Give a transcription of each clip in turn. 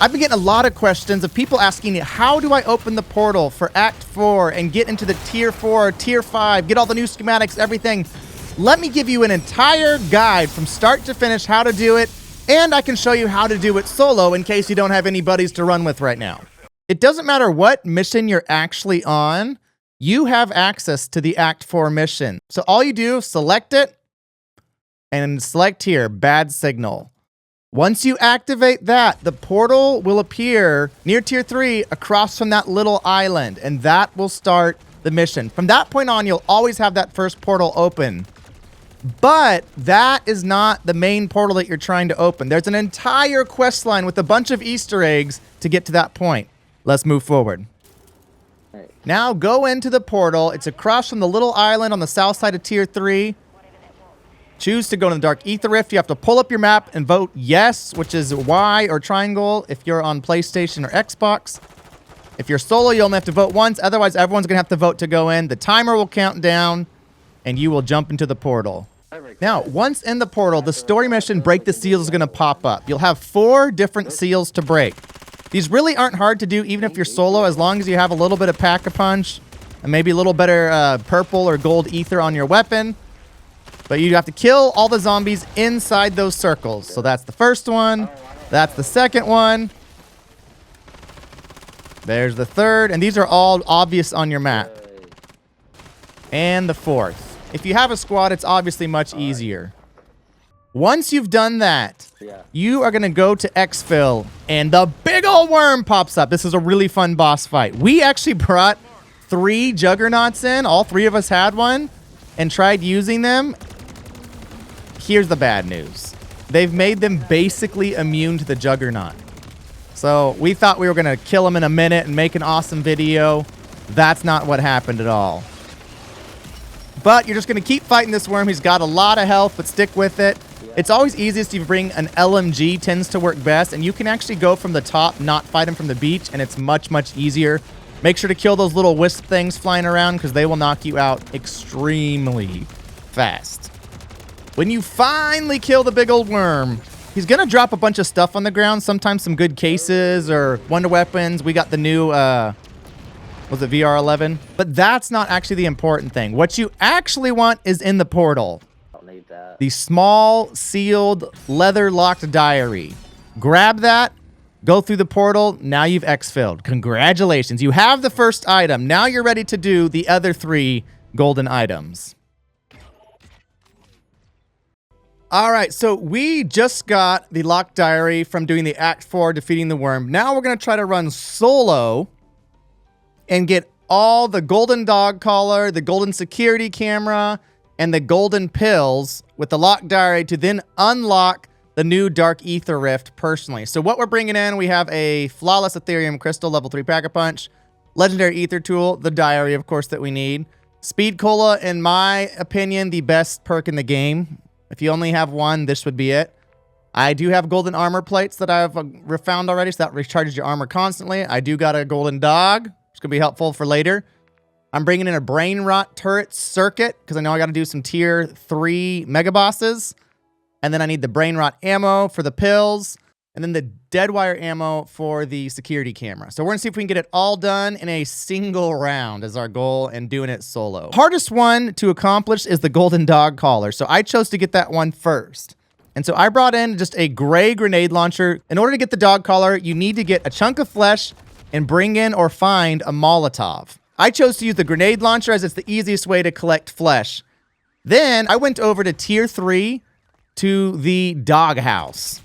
I've been getting a lot of questions of people asking me, how do I open the portal for Act 4 and get into the Tier 4, Tier 5, get all the new schematics, everything? Let me give you an entire guide from start to finish how to do it, and I can show you how to do it solo in case you don't have any buddies to run with right now. It doesn't matter what mission you're actually on, you have access to the Act 4 mission. So all you do, select it, and select here, bad signal. Once you activate that, the portal will appear near Tier 3 across from that little island, and that will start the mission. From that point on, you'll always have that first portal open. But that is not the main portal that you're trying to open. There's an entire quest line with a bunch of Easter eggs to get to that point. Let's move forward. Now go into the portal. It's across from the little island on the south side of Tier 3. Choose to go to the Dark Aether Rift. You have to pull up your map and vote yes, which is Y or triangle if you're on PlayStation or Xbox. If you're solo, you only have to vote once. Otherwise, everyone's going to have to vote to go in. The timer will count down, and you will jump into the portal. Now, once in the portal, the story mission, Break the Seals, is going to pop up. You'll have 4 different seals to break. These really aren't hard to do, even if you're solo, as long as you have a little bit of Pack-a-Punch and maybe a little better purple or gold ether on your weapon. But you have to kill all the zombies inside those circles. So that's the first one. That's the second one. There's the third. And these are all obvious on your map. And the fourth. If you have a squad, it's obviously much easier. Once you've done that, you are going to go to exfil. And the big old worm pops up. This is a really fun boss fight. We actually brought 3 juggernauts in. All 3 of us had one. And tried using them. Here's the bad news. They've made them basically immune to the Juggernaut. So we thought we were going to kill him in a minute and make an awesome video. That's not what happened at all. But you're just going to keep fighting this worm. He's got a lot of health, but stick with it. It's always easiest if you bring an LMG, tends to work best. And you can actually go from the top, not fight him from the beach, and it's much, much easier. Make sure to kill those little wisp things flying around because they will knock you out extremely fast. When you finally kill the big old worm, he's going to drop a bunch of stuff on the ground. Sometimes some good cases or wonder weapons. We got the new, was it VR11? But that's not actually the important thing. What you actually want is in the portal. Don't need that. The small, sealed, leather-locked diary. Grab that. Go through the portal. Now you've exfilled. Congratulations. You have the first item. Now you're ready to do the other 3 golden items. All right, so we just got the locked diary from doing the Act 4, defeating the worm. Now we're going to try to run solo and get all the golden dog collar, the golden security camera, and the golden pills with the locked diary to then unlock the new Dark Aether Rift personally. So what we're bringing in, we have a Flawless Ethereum Crystal, level 3 Pack-a-Punch, Legendary Ether Tool, the diary, of course, that we need. Speed Cola, in my opinion, the best perk in the game. If you only have one, this would be it. I do have golden armor plates that I've found already, so that recharges your armor constantly. I do got a golden dog, which is going to be helpful for later. I'm bringing in a brain rot turret circuit, because I know I got to do some tier 3 mega bosses. And then I need the brain rot ammo for the pills, and then the dead wire ammo for the security camera. So we're going to see if we can get it all done in a single round as our goal and doing it solo. Hardest one to accomplish is the golden dog collar. So I chose to get that one first. And so I brought in just a gray grenade launcher. In order to get the dog collar, you need to get a chunk of flesh and bring in or find a Molotov. I chose to use the grenade launcher as it's the easiest way to collect flesh. Then I went over to tier 3 to the doghouse.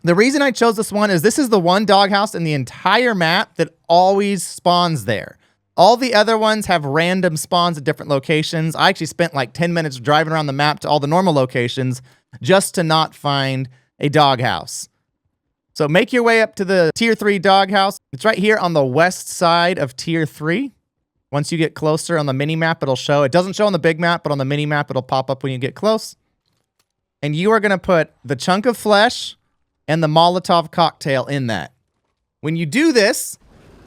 The reason I chose this one is this is the one doghouse in the entire map that always spawns there. All the other ones have random spawns at different locations. I actually spent like 10 minutes driving around the map to all the normal locations just to not find a doghouse. So make your way up to the tier 3 doghouse. It's right here on the west side of tier 3. Once you get closer on the mini map, it'll show. It doesn't show on the big map, but on the mini map, it'll pop up when you get close. And you are going to put the chunk of flesh and the Molotov cocktail in that. When you do this,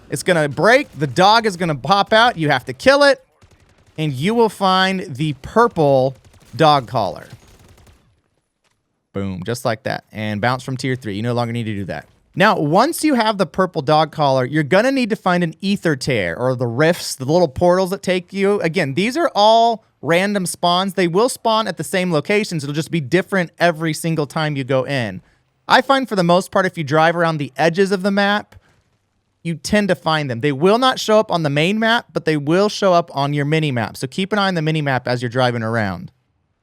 it's going to break. The dog is going to pop out. You have to kill it. And you will find the purple dog collar. Boom. Just like that. And bounce from tier 3. You no longer need to do that. Now, once you have the purple dog collar, you're going to need to find an ether tear or the rifts, the little portals that take you. Again, these are all random spawns. They will spawn at the same locations. It'll just be different every single time you go in. I find for the most part, if you drive around the edges of the map, you tend to find them. They will not show up on the main map, but they will show up on your mini map. So keep an eye on the mini map as you're driving around.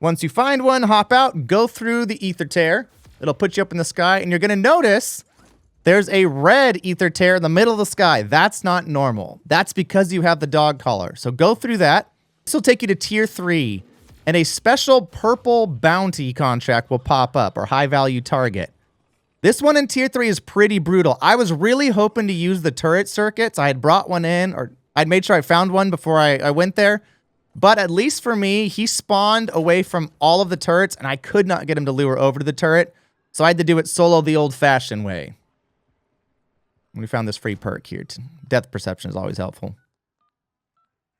Once you find one, hop out, go through the ether tear. It'll put you up in the sky, and you're going to notice there's a red ether tear in the middle of the sky. That's not normal. That's because you have the dog collar. So go through that. This will take you to tier 3, and a special purple bounty contract will pop up, or high value target. This one in tier 3 is pretty brutal. I was really hoping to use the turret circuits. I had brought one in, or I'd made sure I found one before I went there. But at least for me, he spawned away from all of the turrets, and I could not get him to lure over to the turret. So I had to do it solo the old-fashioned way. We found this free perk here. Death perception is always helpful.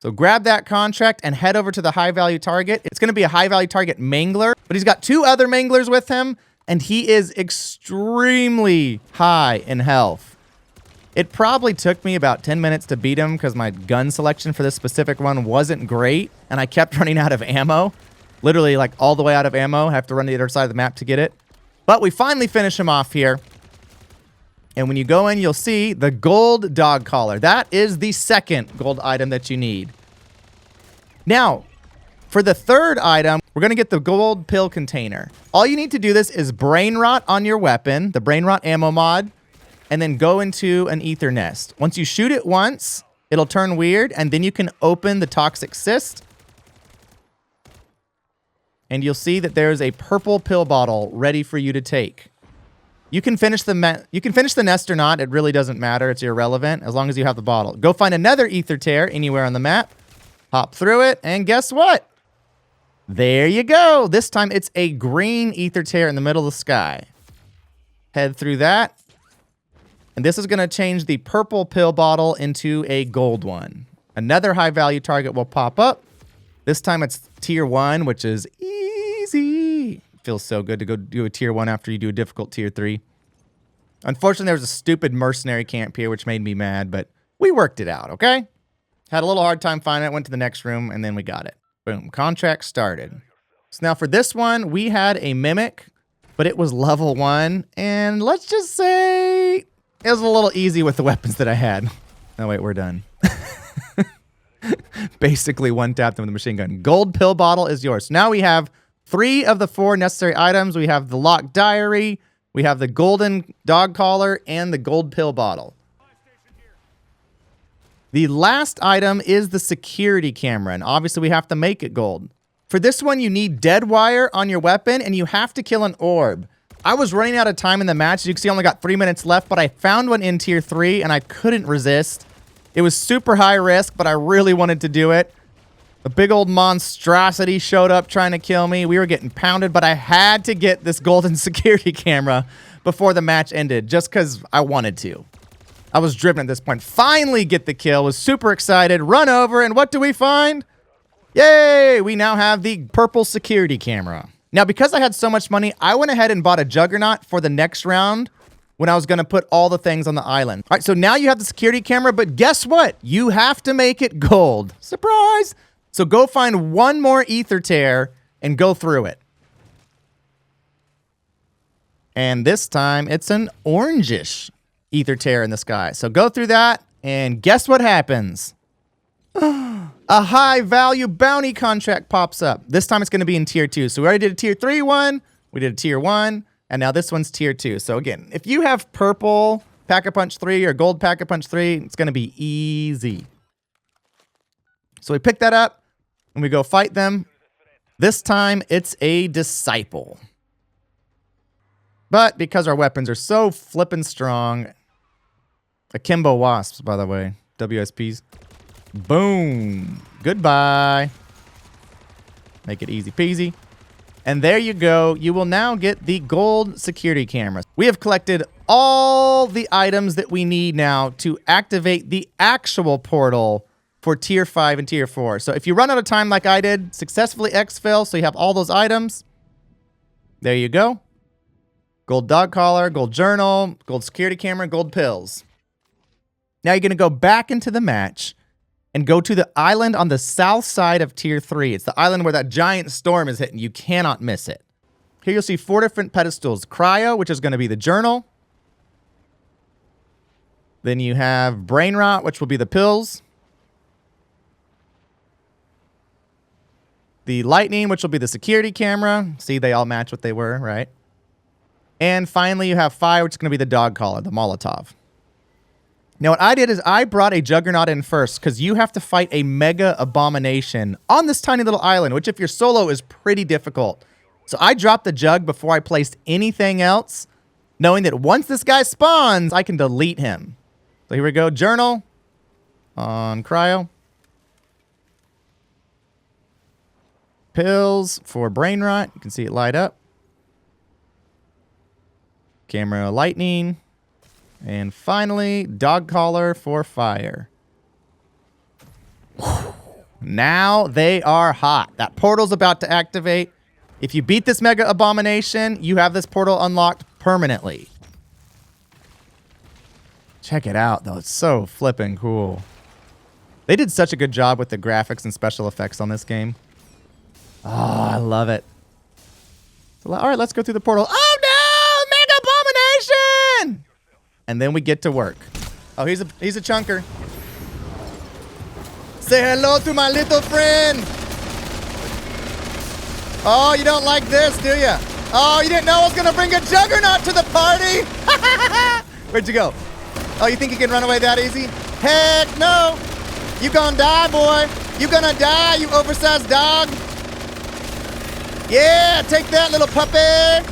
So grab that contract and head over to the high-value target. It's going to be a high-value target mangler, but he's got 2 other manglers with him, and he is extremely high in health. It probably took me about 10 minutes to beat him because my gun selection for this specific one wasn't great, and I kept running out of ammo. Literally, like, all the way out of ammo. I have to run to the other side of the map to get it. But we finally finish him off here. And when you go in, you'll see the gold dog collar. That is the second gold item that you need. Now, for the third item, we're going to get the gold pill container. All you need to do this is brain rot on your weapon, the brain rot ammo mod, and then go into an ether nest. Once you shoot it once, it'll turn weird, and then you can open the toxic cyst. And you'll see that there's a purple pill bottle ready for you to take. You can finish the nest or not. It really doesn't matter. It's irrelevant as long as you have the bottle. Go find another ether tear anywhere on the map. Hop through it, and guess what? There you go. This time it's a green ether tear in the middle of the sky. Head through that. And this is going to change the purple pill bottle into a gold one. Another high value target will pop up. This time it's tier 1, which is easy. Feels so good to go do a tier 1 after you do a difficult tier 3. Unfortunately, there was a stupid mercenary camp here, which made me mad, but we worked it out, okay? Had a little hard time finding it, went to the next room, and then we got it. Boom, contract started. So now for this one, we had a mimic, but it was level 1, and let's just say it was a little easy with the weapons that I had. Oh wait, we're done. Basically one-tapped them with a machine gun. Gold pill bottle is yours. So now we have 3 of the 4 necessary items. We have the locked diary, we have the golden dog collar, and the gold pill bottle. The last item is the security camera, and obviously we have to make it gold. For this one, you need dead wire on your weapon, and you have to kill an orb. I was running out of time in the match. As you can see, I only got 3 minutes left, but I found one in tier 3, and I couldn't resist. It was super high risk, but I really wanted to do it. A big old monstrosity showed up trying to kill me. We were getting pounded, but I had to get this golden security camera before the match ended, just because I wanted to. I was driven at this point. Finally get the kill. Was super excited. Run over, and what do we find? Yay! We now have the purple security camera. Now, because I had so much money, I went ahead and bought a Juggernaut for the next round when I was going to put all the things on the island. All right, so now you have the security camera, but guess what? You have to make it gold. Surprise! So go find one more ether tear and go through it. And this time, it's an orangish ether tear in the sky. So go through that, and guess what happens? A high value bounty contract pops up. This time it's going to be in tier 2. So we already did a tier 3 one, we did a tier 1, and now this one's tier 2. So again, if you have purple Pack-a-Punch 3 or gold Pack-a-Punch 3, it's going to be easy. So we pick that up, and we go fight them. This time it's a disciple. But because our weapons are so flippin' strong, akimbo wasps, by the way, WSPs. Boom. Goodbye. Make it easy peasy. And there you go. You will now get the gold security cameras. We have collected all the items that we need now to activate the actual portal for tier 5 and tier 4. So if you run out of time like I did, successfully exfil, so you have all those items. There you go. Gold dog collar, gold journal, gold security camera, gold pills. Now you're going to go back into the match and go to the island on the south side of Tier 3. It's the island where that giant storm is hitting. You cannot miss it. Here you'll see 4 different pedestals. Cryo, which is going to be the journal. Then you have brain rot, which will be the pills. The lightning, which will be the security camera. See, they all match what they were, right? And finally, you have fire, which is going to be the dog collar, the Molotov. Now, what I did is I brought a Juggernaut in first because you have to fight a Mega Abomination on this tiny little island, which if you're solo is pretty difficult. So I dropped the Jug before I placed anything else, knowing that once this guy spawns, I can delete him. So here we go. Journal on Cryo. Pills for brain rot. You can see it light up. Camera lightning. And finally, dog collar for fire. Now they are hot. That portal's about to activate. If you beat this Mega Abomination, you have this portal unlocked permanently. Check it out, though. It's so flipping cool. They did such a good job with the graphics and special effects on this game. Oh, I love it. So, all right, let's go through the portal. Oh, no! Mega Abomination! And then we get to work. Oh, he's a chunker. Say hello to my little friend. Oh, you don't like this, do you? Oh, you didn't know I was going to bring a Juggernaut to the party? Where'd you go? Oh, you think you can run away that easy? Heck no. You gonna die, boy. You gonna die, you oversized dog. Yeah, take that, little puppy.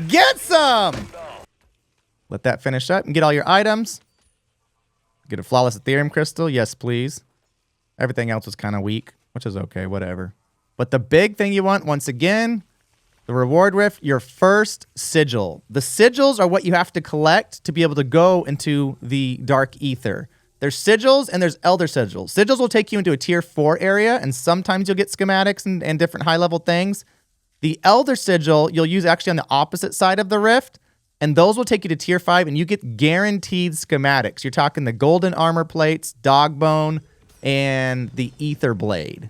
Get some. Let that finish up and get all your items. Get a flawless Ethereum crystal. Yes, please. Everything else was kind of weak, which is okay, whatever. But the big thing you want, once again, the reward rift, your first sigil. The sigils are what you have to collect to be able to go into the Dark Aether. There's sigils and there's elder sigils. Sigils will take you into a tier 4 area, and sometimes you'll get schematics and different high-level things. The elder sigil you'll use actually on the opposite side of the rift, and those will take you to tier 5, and you get guaranteed schematics. You're talking the golden armor plates, dog bone, and the ether blade.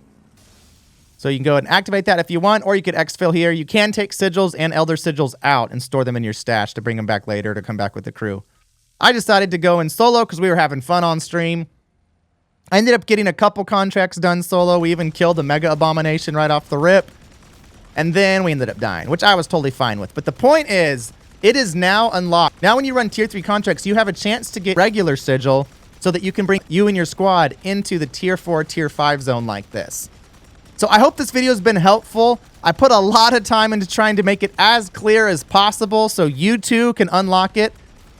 So you can go and activate that if you want, or you could exfil here. You can take sigils and elder sigils out and store them in your stash to bring them back later to come back with the crew. I decided to go in solo because we were having fun on stream. I ended up getting a couple contracts done solo. We even killed the Mega Abomination right off the rip. And then we ended up dying, which I was totally fine with. But the point is, it is now unlocked. Now when you run tier 3 contracts, you have a chance to get regular sigil so that you can bring you and your squad into the tier 4, tier 5 zone like this. So I hope this video has been helpful. I put a lot of time into trying to make it as clear as possible so you too can unlock it.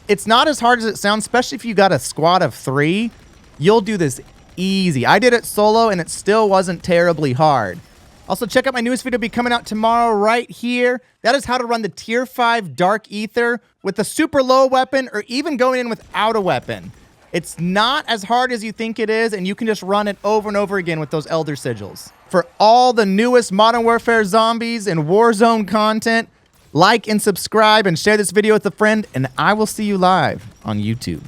It's not as hard as it sounds, especially if you got a squad of 3. You'll do this easy. I did it solo and it still wasn't terribly hard. Also, check out my newest video be coming out tomorrow right here. That is how to run the tier 5 Dark Aether with a super low weapon or even going in without a weapon. It's not as hard as you think it is, and you can just run it over and over again with those Elder Sigils. For all the newest Modern Warfare zombies and Warzone content, like and subscribe and share this video with a friend, and I will see you live on YouTube.